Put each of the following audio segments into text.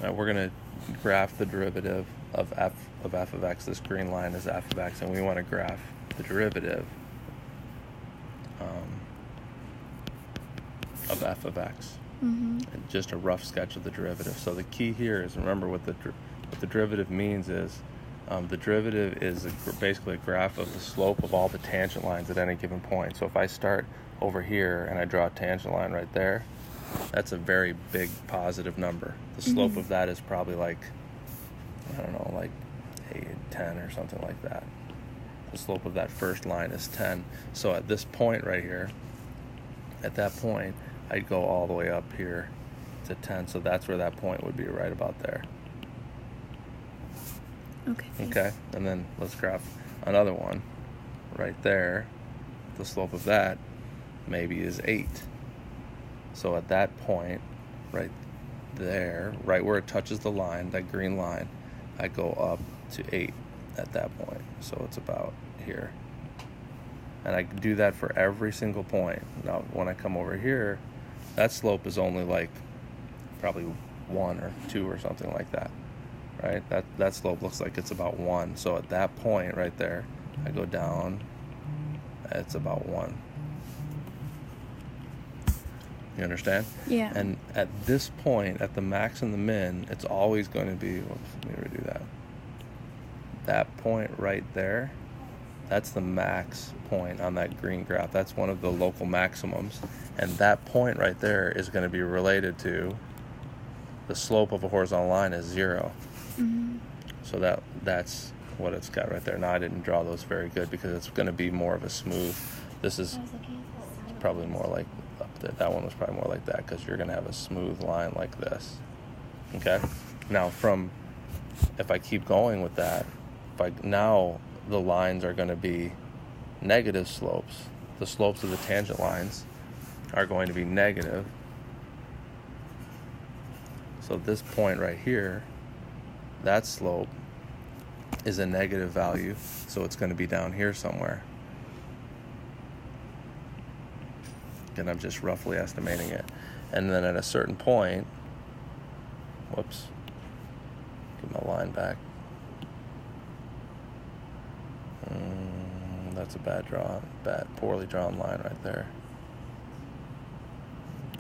We're going to graph the derivative of f of x. This green line is f of x, and we want to graph the derivative of f of x. And just a rough sketch of the derivative. So the key here is, remember what the derivative means is, the derivative is basically a graph of the slope of all the tangent lines at any given point. So if I start over here and I draw a tangent line right there, that's a very big positive number. The slope of that is probably like, I don't know, like 8, 10 or something like that. The slope of that first line is 10. So at this point right here, at that point, I'd go all the way up here to 10. So that's where that point would be, right about there. Okay, and then let's graph another one right there. The slope of that maybe is 8. So at that point right there, right where it touches the line, that green line, I go up to 8 at that point. So it's about here. And I can do that for every single point. Now when I come over here, that slope is only like probably 1 or 2 or something like that. Right? That slope looks like it's about 1. So at that point right there, I go down, it's about 1. You understand? Yeah. And at this point, at the max and the min, it's always going to be, whoops, let me redo that. That point right there, that's the max point on that green graph. That's one of the local maximums. And that point right there is going to be related to the slope of a horizontal line is 0. So that's what it's got right there. Now I didn't draw those very good because it's going to be more of a smooth. This is probably more like that one was probably more like that, because you're going to have a smooth line like this. Okay. Now if I keep going with that, now the lines are going to be negative slopes. The slopes of the tangent lines are going to be negative. So this point right here, that slope is a negative value, so it's going to be down here somewhere. And I'm just roughly estimating it. And then at a certain point, whoops, get my line back. That's a poorly drawn line right there.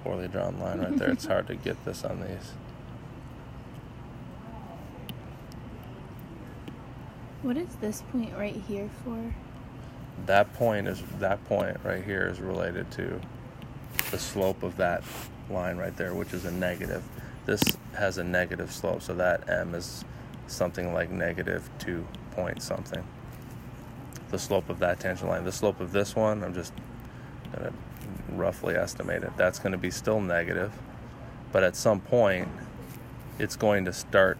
Poorly drawn line right there. It's hard to get this on these. What is this point right here for? That point right here is related to the slope of that line right there, which is a negative. This has a negative slope, so that m is something like negative 2 point something. The slope of that tangent line. The slope of this one, I'm just going to roughly estimate it. That's going to be still negative, but at some point, it's going to start,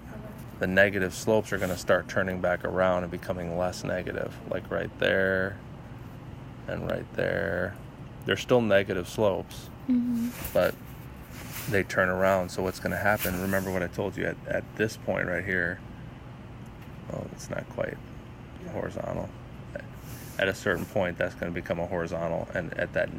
the negative slopes are going to start turning back around and becoming less negative, like right there and right there. They're still negative slopes, but they turn around. So what's going to happen, remember what I told you, at this point right here, well, it's not quite horizontal. At a certain point, that's going to become a horizontal, and at that,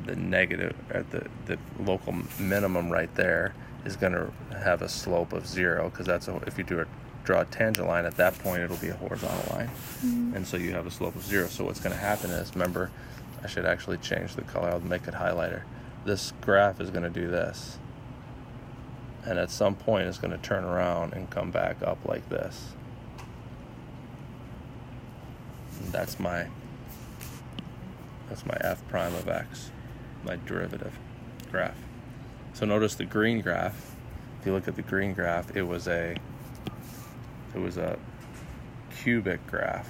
the negative, at the local minimum right there is going to have a slope of 0, because that's if you draw a tangent line at that point, it'll be a horizontal line, and so you have a slope of 0. So what's going to happen is, remember, I should actually change the color. I'll make it highlighter. This graph is going to do this, and at some point, it's going to turn around and come back up like this. And that's my f prime of x, my derivative graph. So notice the green graph. If you look at the green graph, it was a cubic graph.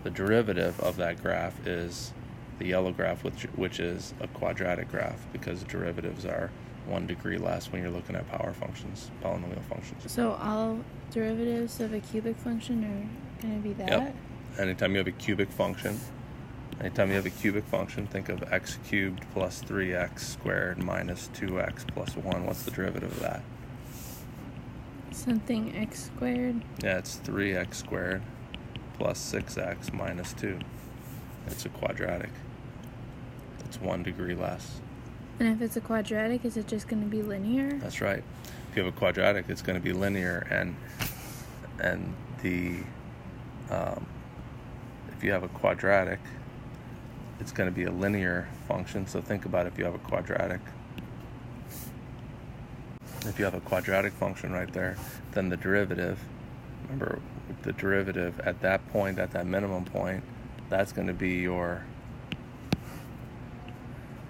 The derivative of that graph is the yellow graph, which is a quadratic graph, because derivatives are 1 degree less when you're looking at power functions, polynomial functions. So all derivatives of a cubic function are going to be that? Yep. Anytime you have a cubic function, think of x cubed plus 3x squared minus 2x plus 1. What's the derivative of that? Something x squared? Yeah, it's 3x squared plus 6x minus 2. It's a quadratic. It's 1 degree less. And if it's a quadratic, is it just going to be linear? That's right. If you have a quadratic, it's going to be linear, and the if you have a quadratic, it's going to be a linear function. So think about if you have a quadratic. If you have a quadratic function right there, then the derivative, remember the derivative at that point, at that minimum point, that's going to be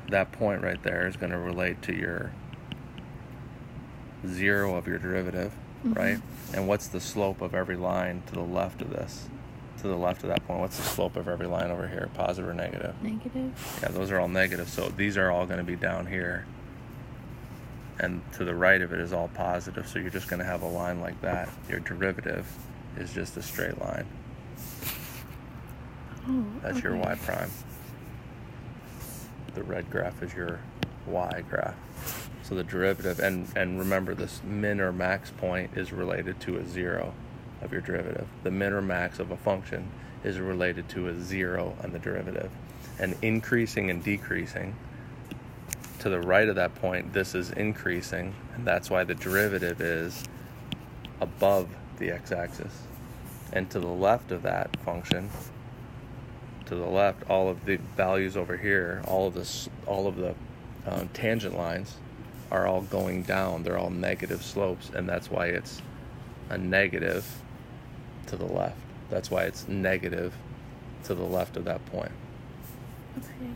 that point right there is going to relate to your zero of your derivative, right? And what's the slope of every line to the left of this? To the left of that point, what's the slope of every line over here? Positive or negative? Negative. Yeah, those are all negative. So these are all going to be down here. And to the right of it is all positive. So you're just going to have a line like that. Your derivative is just a straight line. Oh, That's your y prime. The red graph is your y graph. So the derivative, and remember this min or max point is related to a zero of your derivative. The min or max of a function is related to a zero on the derivative. And increasing and decreasing, to the right of that point, this is increasing, and that's why the derivative is above the x-axis. And to the left of that function, to the left, all of the values over here, all of the tangent lines are all going down. They're all negative slopes, and that's why it's a negative to the left. That's why it's negative to the left of that point. Okay.